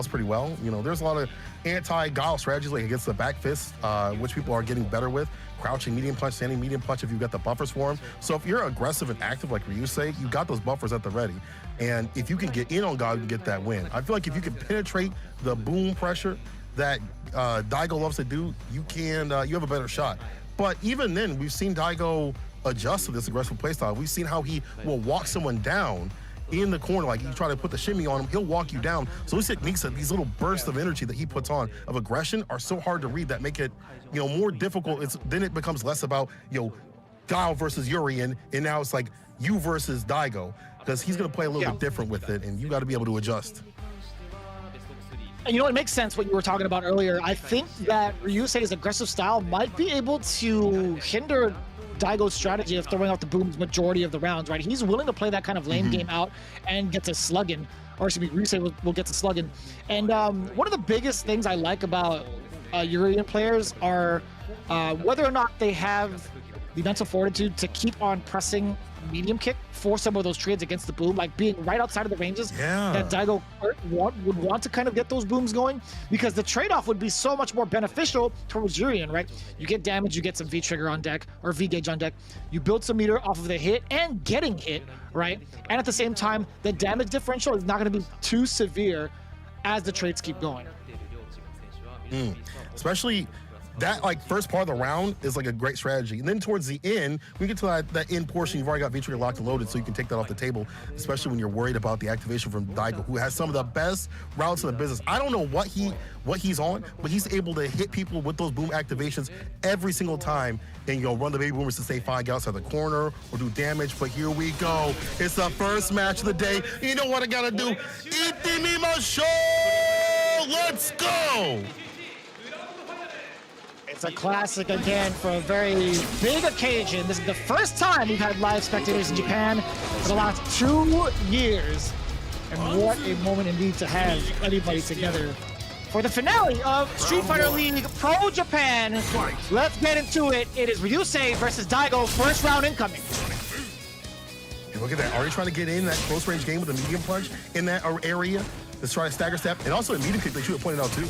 pretty well. You know, there's a lot of anti-guile strategies like against the back fist, which people are getting better with. Crouching medium punch, standing medium punch if you've got the buffers for him. So if you're aggressive and active like Ryusei, you got those buffers at the ready. And if you can get in on guile, you can get that win. I feel like if you can penetrate the boom pressure that Daigo loves to do, you have a better shot. But even then, we've seen Daigo adjust to this aggressive playstyle. We've seen how he will walk someone down in the corner, like you try to put the shimmy on him, he'll walk you down. So these techniques, these little bursts of energy that he puts on of aggression are so hard to read that make it, more difficult. Then it becomes less about, Guile versus Yuri, and now it's like you versus Daigo, because he's gonna play a little bit different with it, and you got to be able to adjust. And it makes sense what you were talking about earlier. I think that Ryusei's aggressive style might be able to hinder Daigo's strategy of throwing out the booms majority of the rounds, right? He's willing to play that kind of lane game out and get to slugging, or excuse me, Ryusei will get to slugging. And one of the biggest things I like about Urian players are whether or not they have the mental fortitude to keep on pressing medium kick for some of those trades against the boom, like being right outside of the ranges that Daigo would want to kind of get those booms going, because the trade-off would be so much more beneficial towards Urian, right? You get damage, you get some V-trigger on deck, or V-gauge on deck, you build some meter off of the hit and getting hit, right? And at the same time, the damage differential is not going to be too severe as the trades keep going. Especially that first part of the round is like a great strategy. And then towards the end, we get to that end portion, you've already got V-trigger locked and loaded, so you can take that off the table, especially when you're worried about the activation from Daigo, who has some of the best routes in the business. I don't know what he's on, but he's able to hit people with those boom activations every single time and run the baby boomers to stay fine, get outside the corner or do damage. But here we go. It's the first match of the day. You know what I gotta do? Itimimashou! Let's go! It's a classic again for a very big occasion. This is the first time we've had live spectators in Japan for the last 2 years. And what a moment indeed to have everybody together for the finale of Street Fighter League Pro Japan. Let's get into it. It is Ryusei versus Daigo, first round incoming. And look at that, already trying to get in that close range game with a medium punch in that area. Let's try to stagger step. And also a medium kick that you had pointed out too.